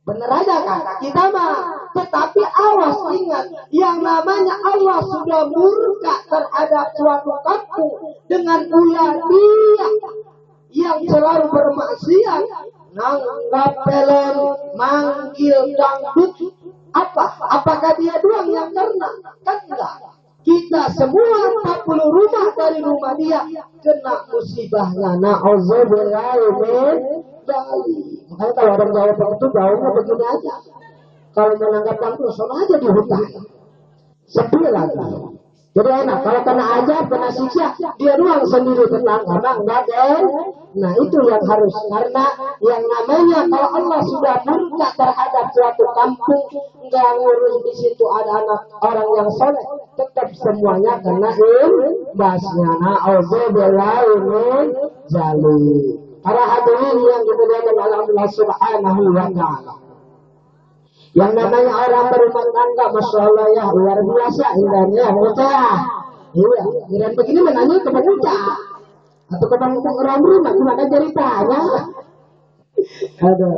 Bener aja kata kita mah. Tetapi awas ingat, yang namanya Allah sudah murka terhadap suatu kampung dengan ulah dia yang selalu bermaksiat, nanggap pelon, manggil dangdut. Apakah dia doang yang kena? Kan enggak. Kita semua 40 rumah dari rumah dia kena musibahnya. Na'udzubillah min dzalik. Makanya kalau orang Jawa begitu jauhnya begini aja. Kalau menanggap langsung sama aja di hutan. Sepi lagi. Jadi enak. Kalau kena ajar, kena siksa, dia doang sendiri tetangga. Enggak deh. Nah itu yang harus. Karena yang namanya kalau Allah sudah murka terhadap suatu kampung, enggak ngurus di situ ada anak orang yang soleh, tetap semuanya kena imbasnya. Na'udzubillah min dzalik. Para hadirin yang dimuliakan oleh Allah Subhanahu wa Ta'ala. Yang namanya orang berumah tangga, masya Allah ya luar biasa indahnya, mudah. Iya, kira begini menanya ke pemuda atau ke orang rumah, gimana ceritanya? Ada.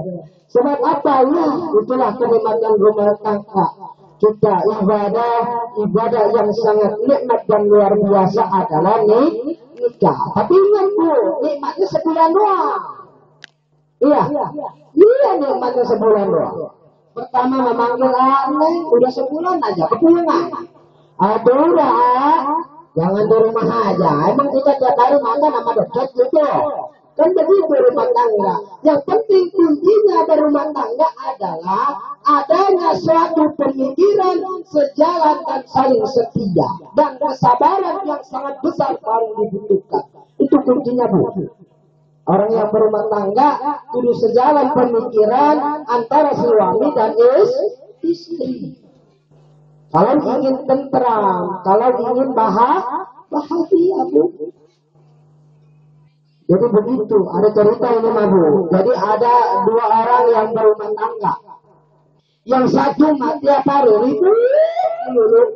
Sebab apa ya? Itulah kenikmatan rumah tangga. Kita ibadah yang sangat nikmat dan luar biasa adalah nikah. Tapi ingat Bu, nikmatnya sebulan doang. Iya, nikmatnya sebulan doang. Pertama memanggil aneh, udah sebulan aja kepulangan. Aduh dah, jangan di rumah aja. Emang kita tiap hari makan sama dekat gitu. Kan begitu rumah tangga. Yang penting kuncinya berumah tangga adalah adanya suatu pemikiran sejalan dan saling setia dan kesabaran yang sangat besar paling dibutuhkan. Itu kuncinya Bu. Orang yang berumah tangga kudu sejalan pemikiran antara suami dan istri. Kalau ingin tentram, kalau ingin bahagia Bu. Jadi begitu, ada cerita ini Bu. Jadi ada 2 orang yang berumah tangga. Yang satu tiap hari ribut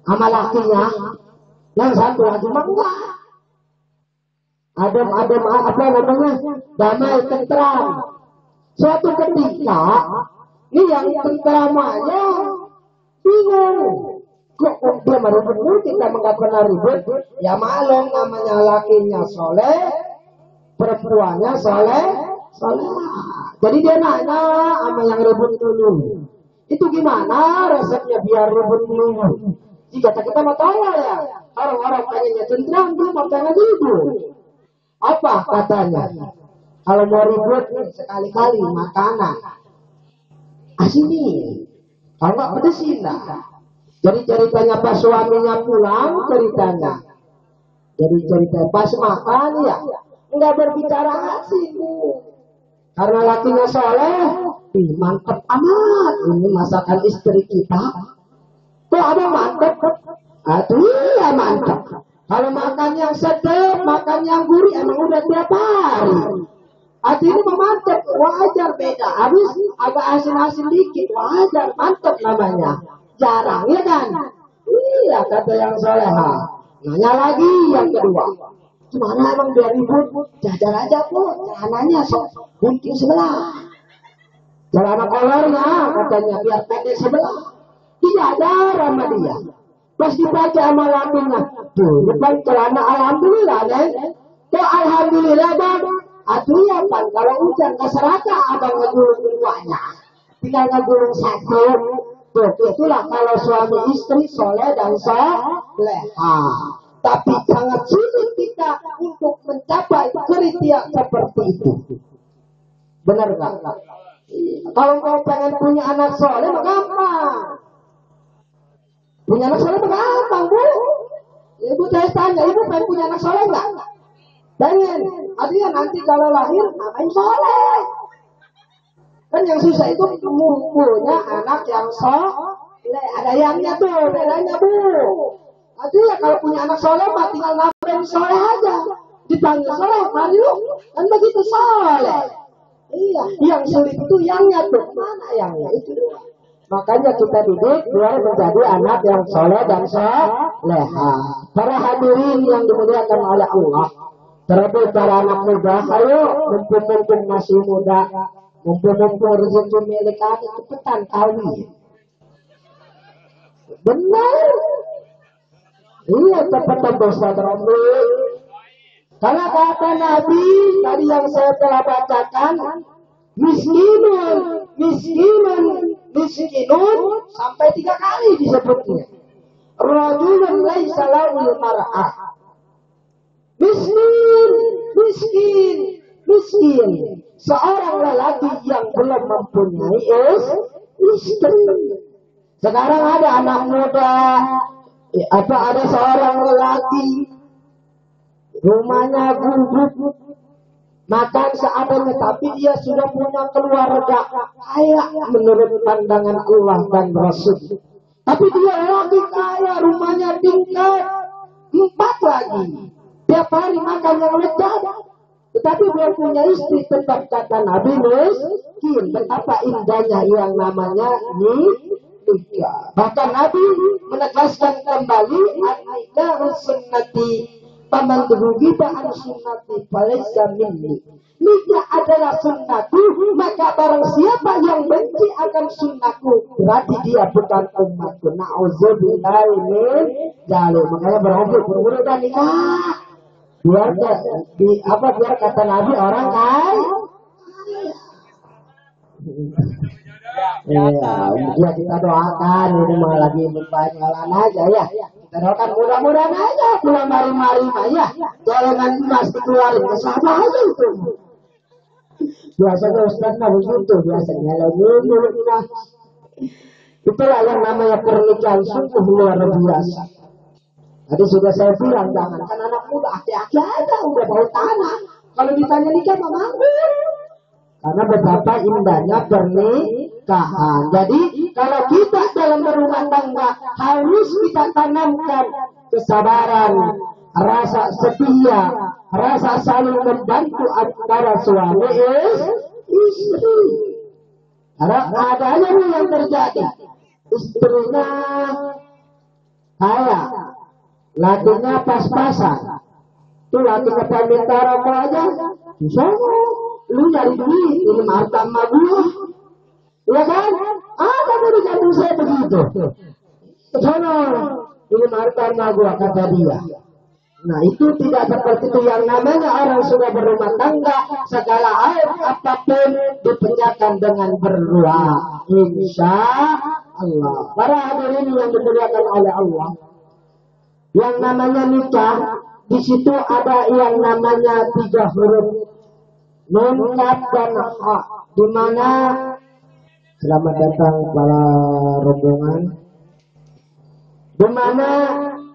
sama lakinya, yang satu lagi enggak. Adem apa namanya? Damai tentram. Suatu ketika, ini yang tentramannya bingung. Kok dia meribut kita enggak pernah ribut? Ya maklum namanya lakinya soleh, perempuannya soleh. Jadi dia nanya sama yang ribut dulu. Itu gimana resepnya biar ribut dulu? Jika kita mau tanya ya, orang-orang tanya tentram, dia mau tanya ribut. Apa katanya? Kalau mau ribut sekali-kali makanan asini, kalau nggak pedesin dah. Jadi ceritanya pas suaminya pulang ceritanya. Jadi cerita pas makan ya nggak berbicara asin Bu. Karena lakinya soleh, mantep amat ini masakan istri kita. Kok ada mantep? Aduh ya mantep. Kalau makan yang sedap, makan yang gurih, emang udah tiap hari. Ini mantep, wajar beda. Habis agak asin-asin dikit, wajar, mantep namanya. Jarang ya kan? Iya kata yang soleha. Nanya lagi yang kedua. Gimana emang 2000? Jajar aja Bu, celananya gunting sebelah. Celana kolornya katanya biar pendek sebelah. Dijajar sama dia. Pas dibaca sama lakinya, tuh depan celana alhamdulillah Neng. Kok alhamdulillah Bang? Aduh ya Bang, kalau hujan keseraka abang ngegulung duanya. Tinggal ngegulung satu. Tuh itulah kalau suami istri soleh dan soleha. Tapi sangat sulit kita untuk mencapai kriteria seperti itu. Benar nggak? Kalau kau pengen punya anak soleh, maka gampang. Punya anak soleh maka gampang Bu. Ibu saya tanya, ibu pengen punya anak soleh nggak? Pengen. Artinya nanti kalau lahir, ngapain soleh? Kan yang susah itu punya anak yang soleh. Ada yangnya tuh, bedanya Bu. Artinya kalau punya anak soleh, mah tinggal ngapain soleh aja. Dipanggil soleh, mari yuk. Kan begitu soleh. Iya, yang sulit itu yangnya tuh. Mana yangnya? Itu doang. Makanya kita didik biar menjadi anak yang soleh dan soleha. Para hadirin yang dimuliakan oleh Allah. Terlebih para anak muda, ayo mumpung masih muda. Mumpung-mumpung rezeki milik kami cepetan kawin. Benar. Iya, cepetan dosa terombol. Karena kata Nabi tadi yang saya telah bacakan, miskinun sampai 3 kali disebutnya. Rajulun laisa lahu mar'ah. Miskin. Seorang lelaki yang belum mempunyai istri. Sekarang ada anak muda, ada seorang lelaki, rumahnya gubuk, makan seadanya, tapi dia sudah punya keluarga kaya menurut pandangan Allah dan Rasul. Tapi dia lelaki kaya, rumahnya tingkat 4 lagi, tiap hari makan yang lezat, tetapi belum punya istri. Tetap kata Nabi miskin. Betapa indahnya yang namanya nikah. Bahkan Nabi menegaskan kembali, an-nikahu sunnati paman kita an sunnati falaysa minni. Nikah adalah sunnahku, maka barang siapa yang benci akan sunnahku berarti dia bukan umatku. Na'udzubillahi min dzalik. Makanya berburu dan nikah. Biar kata Nabi orang kaya. Ya kita doakan ini mah lagi berbanyalan aja ya. Kita doakan mudah-mudahan aja pulang mari-mari ya. Jangan emas dikeluarin ke siapa aja itu. Biasanya Ustaz begitu biasanya lagi. Itulah yang namanya pernikahan sungguh luar biasa. Tadi sudah saya bilang jangankan anak muda, aki-aki aja udah bau tanah. Kalau ditanya nikah mah nganggur. Karena betapa indahnya pernikahan. Jadi kalau kita dalam berumah tangga harus kita tanamkan kesabaran, rasa setia, rasa saling membantu antara suami istri. Karena adanya yang terjadi, istrinya kaya, lakinya pas-pasan. Tuh lakinya minta rokok aja, bisa lu nyari duit, ini harta emak gua. Ya kan? Ada dari kampung saya begitu. Sono, ini harta emak gua, kata dia. Nah itu tidak seperti itu. Yang namanya orang sudah berumah tangga, segala aib apapun dipenyakan dengan berdoa. Insya Allah. Para hadirin yang dimuliakan oleh Allah, yang namanya nikah, di situ ada yang namanya 3 huruf. Nun, kaf, dan ha, di mana selamat datang para rombongan, di mana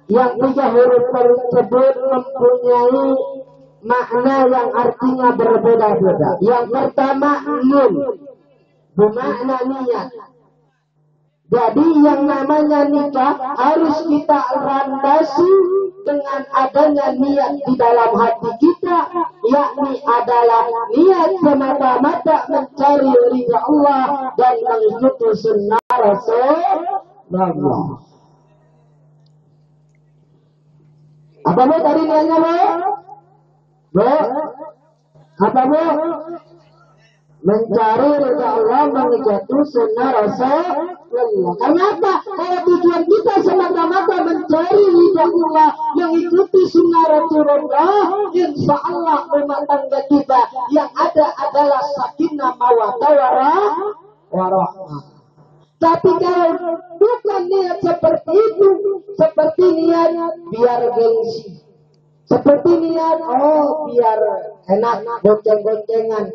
yang 3 huruf tersebut mempunyai makna yang artinya berbeda-beda. Yang pertama nun, bermakna niat. Jadi yang namanya nikah harus kita landasi dengan adanya niat di dalam hati kita, yakni adalah niat semata-mata mencari ridha Allah dan mengikuti sunnah Rasulullah. Apa bu tadi nanya bu? Bu? Apa bu? Mencari ridha Allah, mengikuti sunnah Rasulullah. Kenapa? Kalau tujuan kita semata-mata mencari ridha Allah, mengikuti sunnah Rasulullah, insya Allah rumah tangga kita yang ada adalah sakinah mawaddah warahmah. Tapi kalau bukan niat seperti itu, seperti niat biar gengsi, seperti niat biar enak gonceng-goncengan,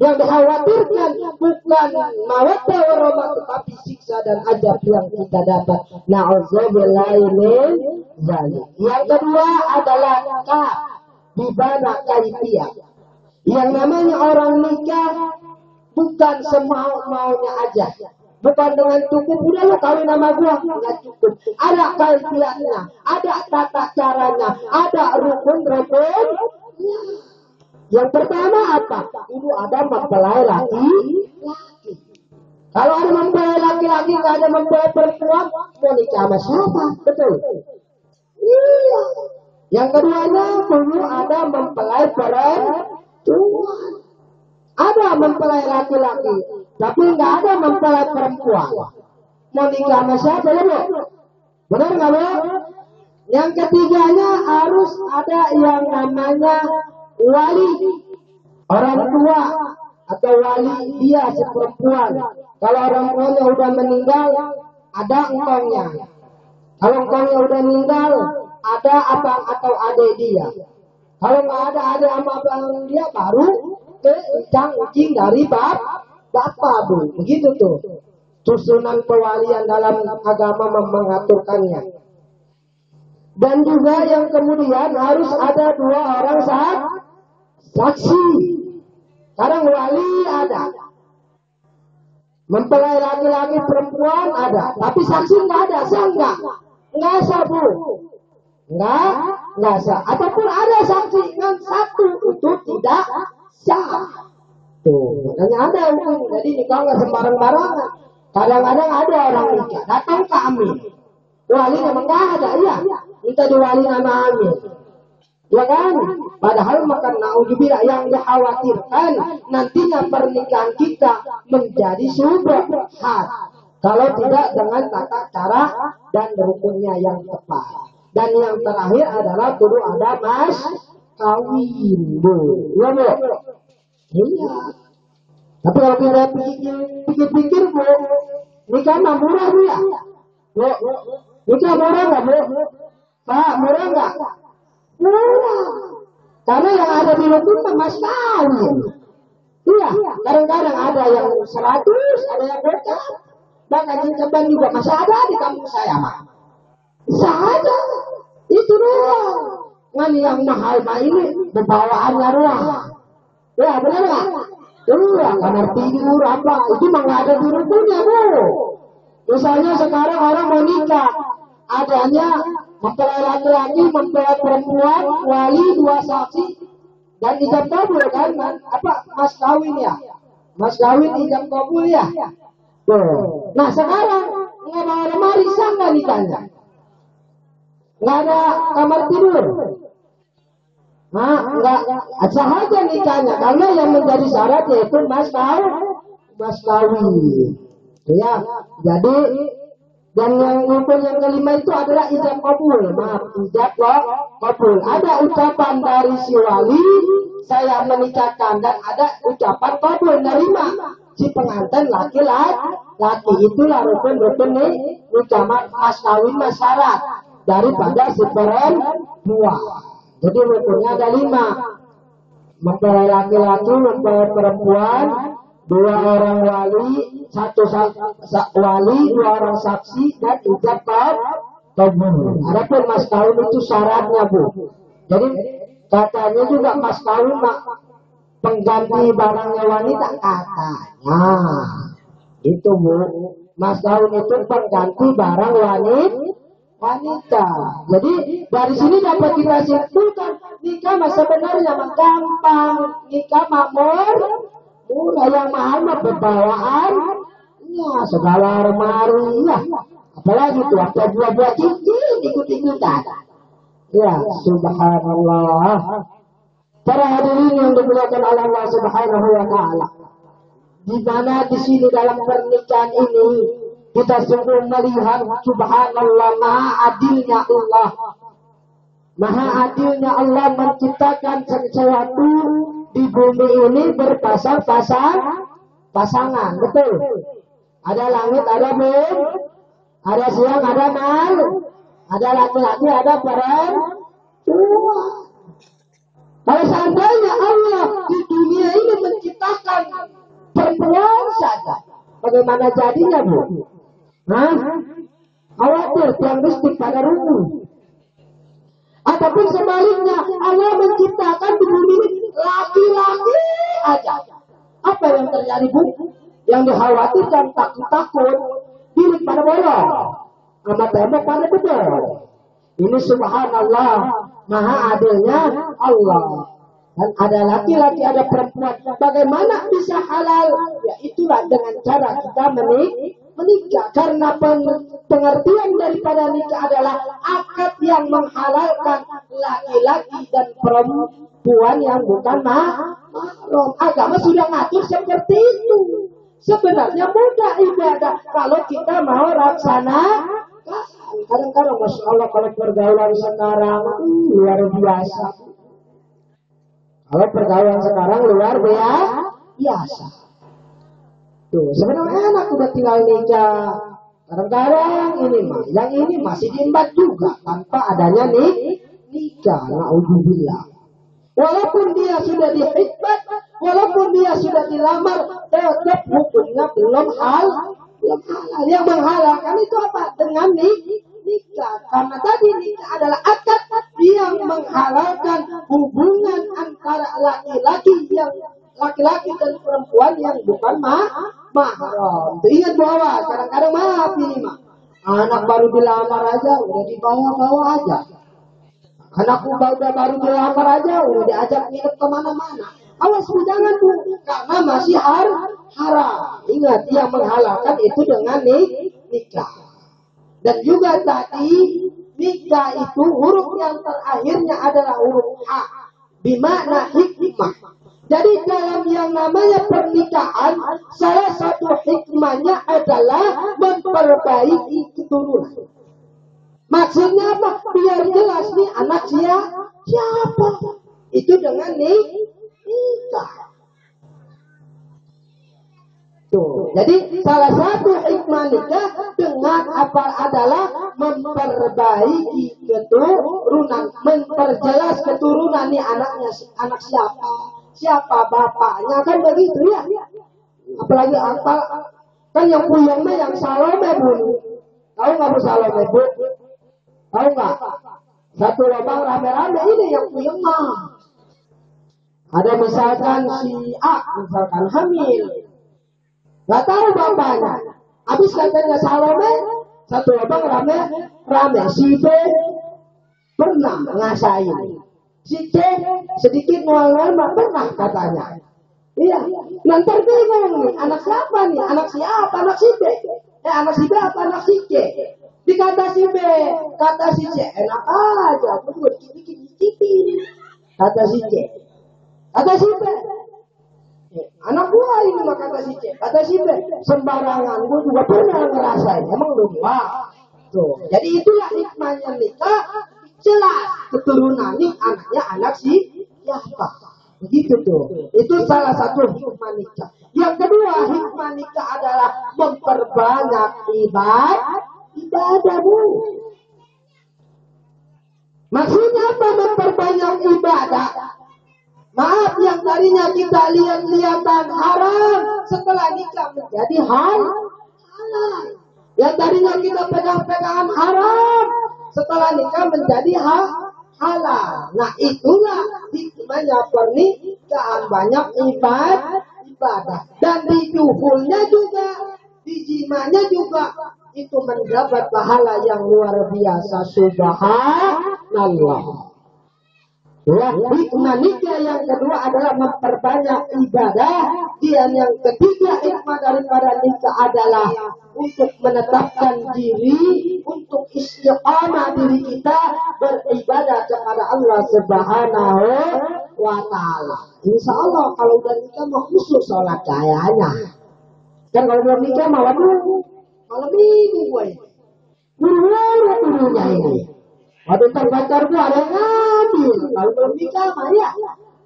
yang dikhawatirkan bukan mawaddah warahmah tetapi siksa dan azab yang kita dapat. Na'udzubillahi min dzalik. Yang kedua adalah kaf, bimana kaifiyah. Yang namanya orang nikah bukan semau-maunya aja. Bukan dengan cukup, udah lo kawin sama gua, nggak cukup. Ada kaifiyahnya, ada tata caranya, ada rukun-rukun. Yang pertama apa? Ini ada mempelai laki-laki. Kalau ada mempelai laki-laki, nggak ada mempelai perempuan, mau nikah sama siapa? Betul? Iya. Yang keduanya perlu ada mempelai perempuan. ada mempelai laki-laki, tapi nggak ada mempelai perempuan. Mau nikah sama siapa ya Bu? Benar nggak Bu? Yang ketiganya harus ada yang namanya wali, orang tua atau wali dia si perempuan. Kalau orang tuanya udah meninggal, ada engkongnya. Kalau engkongnya udah meninggal, ada abang atau adik dia. Kalau nggak ada adik sama abang dia, baru ucing dari bapak Bu. Begitu tuh susunan pewalian dalam agama mengaturkannya. Dan juga yang kemudian harus ada 2 orang saksi. Sekarang wali ada, mempelai laki-laki perempuan ada, tapi saksi nggak ada, sah nggak sah Bu, nggak sah. Ataupun ada saksi dengan 1 itu tidak sah. Tuh, makanya ada hukum. Jadi nikah nggak sembarang-barangan. Kadang-kadang ada orang nikah datang ke amin, wali memang nggak ada, iya, minta diwali nama amin. Ya kan? Padahal makan naudzubillah yang dikhawatirkan nantinya pernikahan kita menjadi subhat kalau tidak dengan tata cara dan rukunnya yang tepat. Dan yang terakhir adalah kudu ada mas kawin Bu. Ya Bu? Iya. Tapi kalau kita pikir-pikir Bu, nikah mah murah Bu ya? Bu, nikah murah nggak Bu? Pak, murah nggak? Murah. Karena yang ada di rukun mas kawin. Iya, kadang-kadang ada yang 100, ada yang bocah. Bahkan cincang juga masih ada di kampung saya mah. Bisa aja. Itu doang. Ngan yang mahal mah ini berbawaannya ruang. Ya benar nggak? Iya, kamar tidur apa? Itu mah nggak ada di rukunnya Bu. Misalnya sekarang orang mau nikah, adanya mempelai laki-laki, mempelai perempuan, wali 2 saksi, dan ijab kabul kan? Apa mas kawin ya? Mas kawin ijab kabul ya? Tuh. Nah sekarang nggak bawa lemari, sah nggak nikahnya? Nggak ada kamar tidur. Nah, nggak sah aja nikahnya karena yang menjadi syarat yaitu mas kawin. Ya, jadi dan yang rukun yang kelima itu adalah ijab kabul. Maaf, ijab kabul. Ada ucapan dari si wali, saya menikahkan, dan ada ucapan kabul nerima si pengantin laki-laki. Itulah rukun nih, ucapan mas kawin syarat daripada si perempuan. Jadi rukunnya ada 5. Mempelai laki-laki, mempelai perempuan, 2 orang wali, 1 wali, 2 orang saksi, dan ijab kabul. Adapun mas kawin itu syaratnya Bu. Jadi katanya juga mas kawin pengganti barangnya wanita katanya. Itu Bu. Mas kawin itu pengganti barang wanita. Jadi dari sini dapat kita simpulkan nikah mah sebenarnya mah gampang, nikah mah murah, yang mahal mah berbawaan, ya segala lemari, ya apalagi tuh apa buah-buah cincin ikut-ikutan. Ya subhanallah. Para hadirin yang dimuliakan oleh Allah Subhanahu wa taala. Di mana di sini dalam pernikahan ini kita sungguh melihat subhanallah maha adilnya Allah. Maha adilnya Allah menciptakan sesuatu di bumi ini pasangan, betul. Ada langit, ada bumi, ada siang, ada malam, ada laki-laki, ada perempuan. Kalau seandainya Allah di dunia ini menciptakan perempuan saja, bagaimana jadinya Bu? Khawatir tiang listrik pada rubuh. Ataupun sebaliknya Allah menciptakan di bumi ini laki-laki aja. Apa yang terjadi Bu? Yang dikhawatirkan takut bilik pada bolong, sama tembok pada bedol. Ini subhanallah maha adilnya Allah. Dan ada laki-laki, ada perempuan. Bagaimana bisa halal? Ya itulah dengan cara kita menikah. Karena pengertian daripada nikah adalah akad yang menghalalkan laki-laki dan perempuan. perempuan yang bukan mahram. Agama sudah ngatur seperti itu. Sebenarnya mudah ibadah kalau kita mau laksanakan. Kadang-kadang Masya Allah kalau pergaulan sekarang luar biasa. Kalau pergaulan sekarang luar biasa. Tuh, sebenarnya enak udah tinggal nikah. Kadang-kadang yang ini masih diembat juga tanpa adanya nikah. Na'udzubillah. Walaupun dia sudah dihikmat, walaupun dia sudah dilamar, tetap hukumnya belum halal. Yang menghalalkan itu apa? Dengan nikah. Karena tadi nikah adalah akad yang menghalalkan hubungan antara laki-laki dan perempuan yang bukan mahram. Ingat bahwa kadang-kadang maaf ini anak baru dilamar aja udah dibawa-bawa aja. Anak udah baru dilamar aja udah diajak nginep kemana-mana. Awas jangan Bu, karena masih haram. Ingat yang menghalalkan itu dengan nikah. Dan juga tadi nikah itu huruf yang terakhirnya adalah huruf H, bermakna hikmah. Jadi dalam yang namanya pernikahan, salah satu hikmahnya adalah memperbaiki keturunan. Maksudnya apa? Biar jelas nih anak siapa. Itu dengan nikah. Tuh. Jadi salah satu hikmah nikah dengan apa adalah memperbaiki keturunan, memperjelas keturunan nih anak siapa bapaknya kan begitu ya. Apalagi kan yang puyengnya yang Salome Bu. Tahu nggak Bu Salome Bu? Tahu nggak? Satu lubang rame-rame ini yang puyeng mah. Ada misalkan si A, misalkan hamil. Gak tahu bapaknya. Habis katanya Salome, satu lubang rame. Si B pernah ngasain. Si C sedikit nual-nual pernah katanya. Iya. Nanti bingung nih, anak siapa nih? Anak siapa? Anak si B. Anak si B apa anak si C? Dikata si B, kata si C, enak aja. Betul, cipin. Kata si C. Kata si B, anak gua ini mah kata si C. Kata si B, sembarangan gua juga pernah ngerasain. Emang lupa. Tuh, jadi itulah hikmahnya nikah. Jelas keturunan nih anaknya anak si siapa. Begitu tuh. Itu salah satu hikmah nikah. Yang kedua hikmah nikah adalah memperbanyak ibadah Bu. Maksudnya apa memperbanyak ibadah? Maaf, yang tadinya kita lihat-lihatan haram setelah nikah menjadi halal. Yang tadinya kita pegang-pegangan haram setelah nikah menjadi halal. Nah itulah hikmahnya pernikahan, banyak ibadah. Dan di duhulnya juga, di jimanya juga itu mendapat pahala yang luar biasa. Subhanallah. Ya, hikmah nikah yang kedua adalah memperbanyak ibadah. Dan yang ketiga hikmah daripada nikah adalah untuk menetapkan diri, untuk istiqamah diri kita beribadah kepada Allah Subhanahu wa Ta'ala. Insya Allah kalau udah nikah mah khusus sholat kayaknya. Dan kalau belum nikah malam minggu gue. Dulunya ini. Waktu terbacar gue ada yang ngambil. Kalau belum nikah mah ya.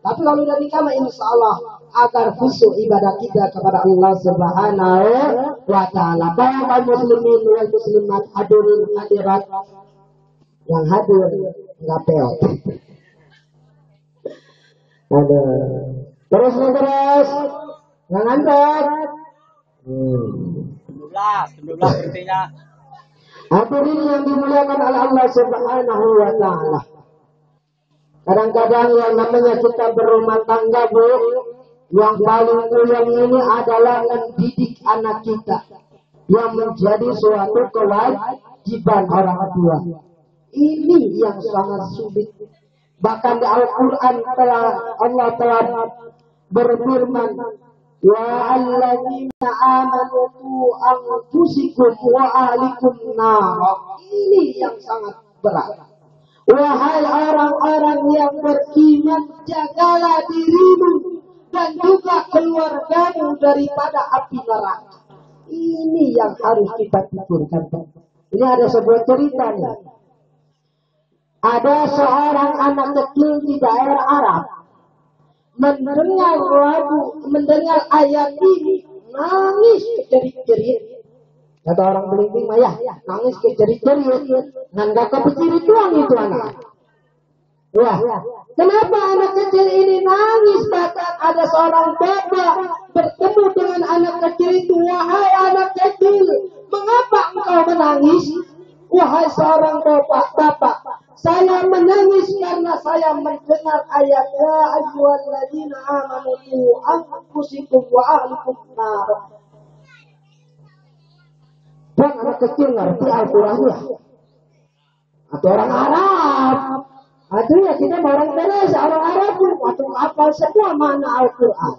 Tapi kalau udah nikah mah insya Allah agar khusyuk ibadah kita kepada Allah Subhanahu wa Ta'ala. Para kaum muslimin wal muslimat hadirin hadirat yang hadir nggak peot. Terus yang ngantek. 12 berartinya. Hadirin yang dimuliakan oleh Allah Subhanahu wa Ta'ala. Kadang-kadang yang namanya kita berumah tangga Bu, yang paling uyang ini adalah mendidik anak kita yang menjadi suatu kewajiban orang tua. Ini yang sangat sulit. Bahkan di Al-Quran Allah telah berfirman, ya alladzina amanu anfusikum wa ahlikum nar. Ini yang sangat berat. Wahai orang-orang yang beriman, jagalah dirimu dan juga keluargamu daripada api neraka. Ini yang harus kita pikirkan. Ini ada sebuah cerita nih. Ada seorang anak kecil di daerah Arab mendengar ayat ini, nangis kejerit-jerit. Kata orang belimbing, ayah, nangis kejerit-jerit. Nggak kepikiran doang itu anak. Wah, kenapa anak kecil ini nangis? Bahkan ada seorang bapak bertemu dengan anak kecil itu. Wahai anak kecil, mengapa engkau menangis? Wahai seorang bapak, saya menangis karena saya mendengar ayat ya ayyuhalladzina amanu qu anfusakum wa ahlikum nar. Dan anak kecil ngerti Al-Quran ya? Atau orang Arab? Artinya kita orang Indonesia, orang Arab pun atau hafal semua mana Al-Quran.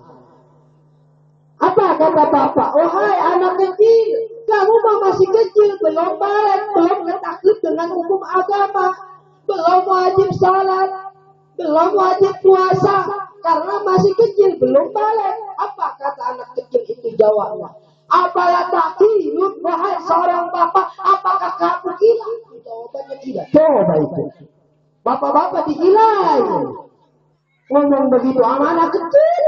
Apa kata bapak? Wahai anak kecil, kamu masih kecil, belum balik, belum takut dengan hukum agama, belum wajib salat, belum wajib puasa, karena masih kecil, belum balik. Apa kata anak kecil itu jawabnya? Apalah takilun, wahai seorang bapak, apakah kamu gila? Jawabannya gila. Coba itu. Bapak-bapak digilai. Ngomong begitu sama anak kecil.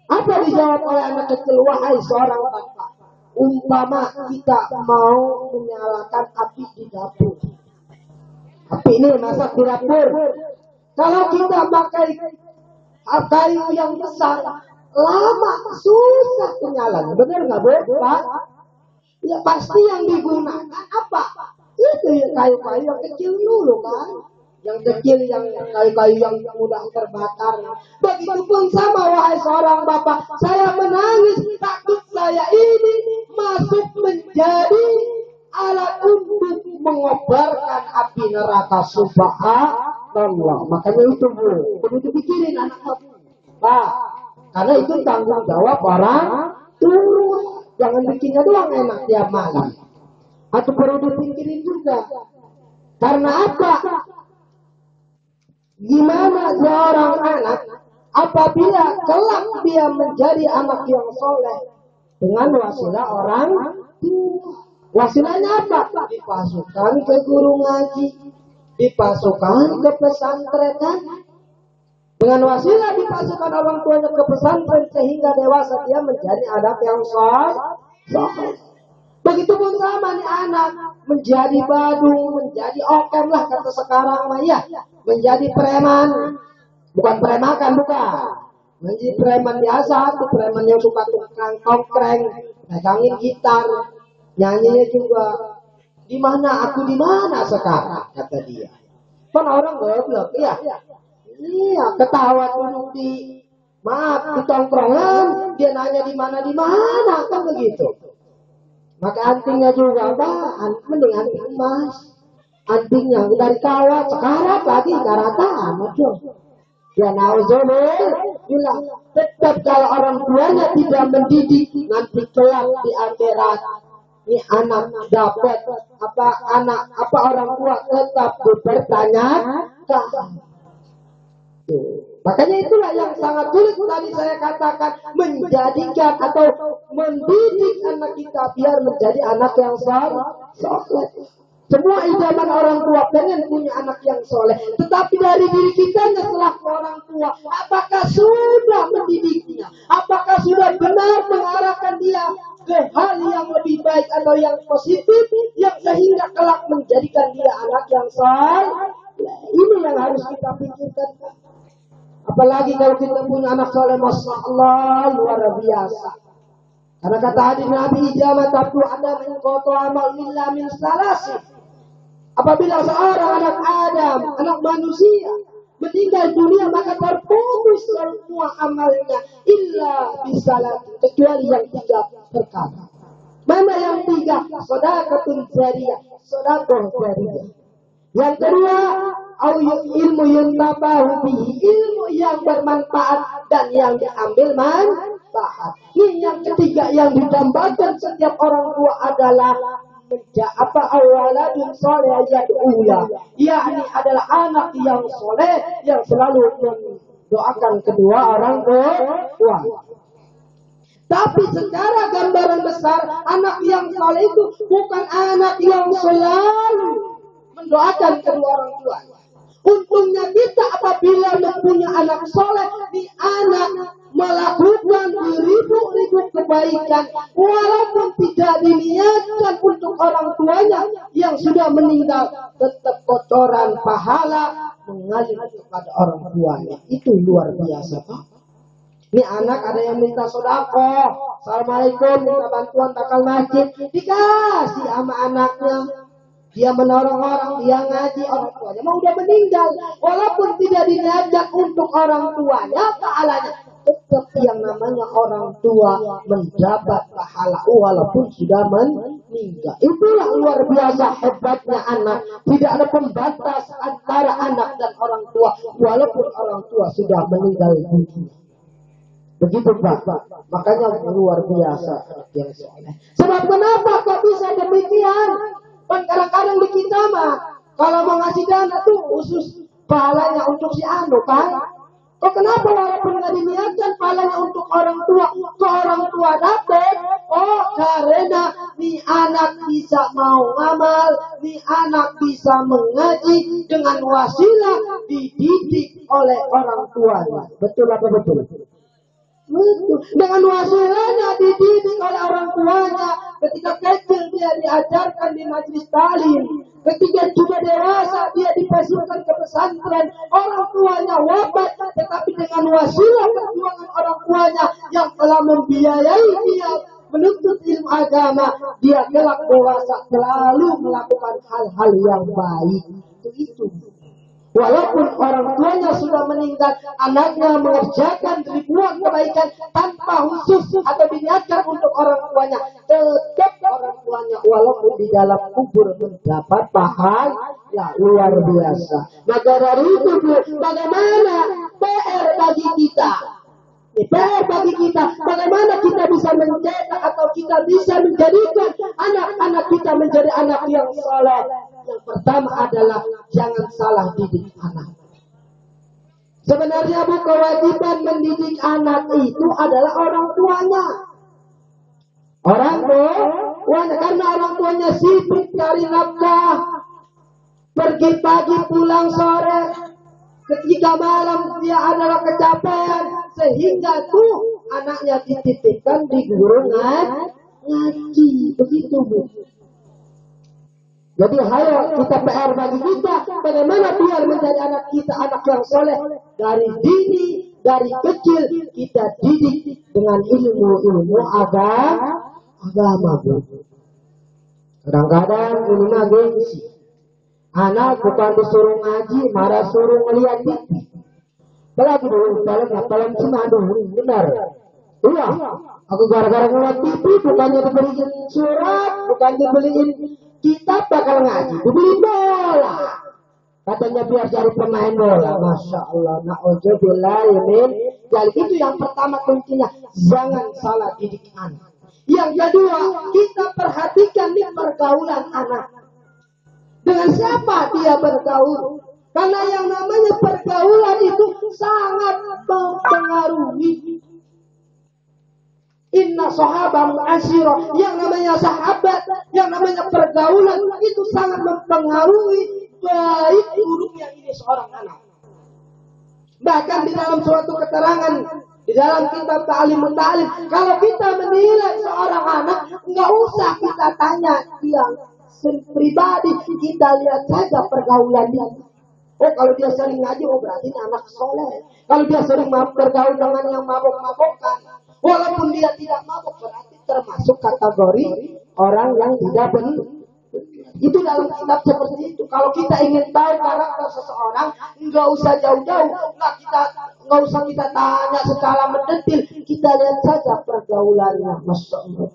Apa dijawab oleh anak kecil? Wahai seorang bapak, umpama kita mau menyalakan api di dapur. Api ini masak di dapur. Kalau kita pakai kayu yang besar, lama susah menyala. Benar nggak, Bu? Pak? Ya pasti yang digunakan apa? Itu ya kayu-kayu yang kecil dulu kan. Yang kecil, yang kayu-kayu yang mudah terbakar. Begitupun sama wahai seorang bapak, saya menangis takut saya ini masuk menjadi alat untuk mengobarkan api neraka. Subhanallah. Makanya itu Bu, perlu dipikirin anak Pak. Karena itu tanggung jawab orang tua. Jangan bikinnya doang enak tiap malam. Atau perlu dipikirin juga. Karena apa? Gimana seorang anak apabila kelak dia menjadi anak yang soleh dengan wasilah orang tua. Wasilahnya apa? Dipasukan ke guru ngaji, dipasukan ke pesantren. Dengan wasilah dipasukan orang tuanya ke pesantren sehingga dewasa dia menjadi anak yang soleh. Begitupun sama nih anak menjadi badung, menjadi okem lah kata sekarang mah ya, menjadi preman, bukan premakan bukan, menjadi preman biasa, tuh preman yang suka tukang tongkreng, pegangin gitar, nyanyinya juga. Di mana aku di mana sekarang kata dia. Kan orang goblok ya. Iya, ketawa dulu di tongkrongan, dia nanya di mana kan begitu. Maka antingnya juga mending anting emas, antingnya dari kawat, sekarat lagi karatan, ya nauzubillah. Tetap kalau orang tuanya tidak mendidik, nanti kelak di akhirat ini anak dapat apa orang tua tetap dipertanyakan. Makanya itulah yang sangat sulit tadi saya katakan, menjadikan atau mendidik anak kita biar menjadi anak yang soleh. Semua idaman orang tua pengen punya anak yang soleh, tetapi dari diri kita setelah orang tua, apakah sudah mendidiknya? Apakah sudah benar mengarahkan dia ke hal yang lebih baik atau yang positif, yang sehingga kelak menjadikan dia anak yang soleh? Ini yang harus kita pikirkan. Apalagi kalau kita punya anak soleh, masya Allah luar biasa. Karena kata hadis Nabi, ijamah tabdu Adam in qatu amal illa min salasi. Apabila seorang anak Adam, anak manusia meninggal dunia, maka terputus semua amalnya illa bisalat, kecuali yang 3 perkara. Mana yang 3? Sedekahun jariyah, sedekah jariyah. Yang kedua, ilmu yuntabahu bihi, ilmu yang bermanfaat dan yang diambil manfaat. Ini yang ketiga yang didambakan setiap orang tua adalah awaladun soleh yad'ula, yakni adalah anak yang soleh yang selalu mendoakan kedua orang tua. Tapi secara gambaran besar, anak yang soleh itu bukan anak yang selalu mendoakan kedua orang tua. Untungnya kita apabila mempunyai anak soleh, di anak melakukan ribu-ribu kebaikan, walaupun tidak diniatkan untuk orang tuanya yang sudah meninggal, tetap kotoran pahala mengalir kepada orang tuanya. Itu luar biasa, Pak. Ini anak ada yang minta sedekah, assalamualaikum, minta bantuan takal masjid, dikasih sama anaknya. Dia menolong orang, dia ngaji, orang tuanya mau udah meninggal, walaupun tidak diniatkan untuk orang tuanya, pahalanya tetap yang namanya orang tua mendapat pahala walaupun sudah meninggal. Itulah luar biasa hebatnya anak. Tidak ada pembatas antara anak dan orang tua walaupun orang tua sudah meninggal dunia. Begitu Pak. Makanya luar biasa yang soleh. Sebab kenapa kok bisa demikian? Kan kadang-kadang di kita mah kalau mau ngasih dana tuh khusus pahalanya untuk si anu kan? Kok kenapa walaupun nggak diniatkan pahalanya untuk orang tua, ke orang tua dapat? Oh karena nih anak bisa mau ngamal, nih anak bisa mengaji dengan wasilah dididik oleh orang tuanya. Betul apa betul? Betul. Dengan wasilahnya dididik oleh orang tuanya. Ketika kecil dia diajarkan di majelis talim. Ketika sudah dewasa dia dipasukkan ke pesantren. Orang tuanya wafat, tetapi dengan wasilah perjuangan orang tuanya yang telah membiayai dia menuntut ilmu agama, dia kelak dewasa selalu melakukan hal-hal yang baik. Itu. Walaupun orang tuanya sudah meninggal, anaknya mengerjakan ribuan kebaikan tanpa khusus atau diniatkan untuk orang tuanya. Tetap orang tuanya walaupun di dalam kubur mendapat pahala luar biasa. Maka dari itu bagaimana PR bagi kita? PR bagi kita, bagaimana kita bisa mencetak atau kita bisa menjadikan anak-anak kita menjadi anak yang saleh. Yang pertama adalah jangan salah didik anak. Sebenarnya kewajiban mendidik anak itu adalah orang tuanya. Orang tuanya, karena orang tuanya sibuk cari nafkah, pergi pagi pulang sore, ketika malam dia adalah kecapean, sehingga tuh anaknya dititipkan di guru ngaji, begitu Bu. Jadi ayo kita PR bagi kita, bagaimana biar menjadi anak kita anak yang soleh dari dini, dari kecil kita didik dengan ilmu agama Bu. Kadang-kadang ini mah gengsi. Anak bukan disuruh ngaji, marah suruh ngeliat TV. Apalagi dulu, film Cimandung, benar. Iya, aku gara-gara ngeliat TV, bukannya dibeliin surat, bukannya dibeliin kitab bakal ngaji, dibeliin bola. Katanya biar jadi pemain bola. Masya Allah, na'udzubillahimin. Jadi itu yang pertama kuncinya, jangan salah didik anak. Yang kedua, kita perhatikan nih pergaulan anak. Dengan siapa dia bergaul? Karena yang namanya pergaulan itu sangat mempengaruhi. Inna sahabah mu'asyirah. Yang namanya sahabat, yang namanya pergaulan itu sangat mempengaruhi baik buruknya ini seorang anak. Bahkan di dalam suatu keterangan, di dalam kitab Ta'limut Ta'lim, kalau kita menilai seorang anak, nggak usah kita tanya dia pribadi, kita lihat saja pergaulan dia. Oh kalau dia sering ngaji, oh berarti ini anak soleh. Kalau dia sering bergaul dengan yang mabuk-mabukan, walaupun dia tidak mabuk, berarti termasuk kategori orang yang tidak benar. Itu dalam kitab seperti itu. Kalau kita ingin tahu karakter seseorang, nggak usah jauh-jauh, nggak usah kita tanya secara mendetil, kita lihat saja pergaulannya. Masya Allah.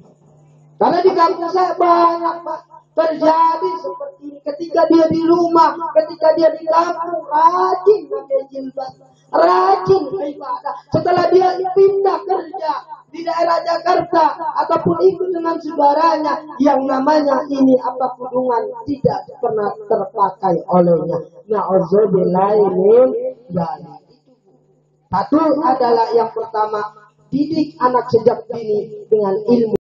Karena di kampung saya banyak Pak terjadi seperti ini. Ketika dia di rumah, ketika dia di kampung, rajin pakai jilbab, rajin beribadah. Setelah dia pindah kerja, di daerah Jakarta ataupun ikut dengan saudaranya yang namanya ini apa kudungan tidak pernah terpakai olehnya. Na'udzubillahi min dzalik. Satu adalah yang pertama, didik anak sejak dini dengan ilmu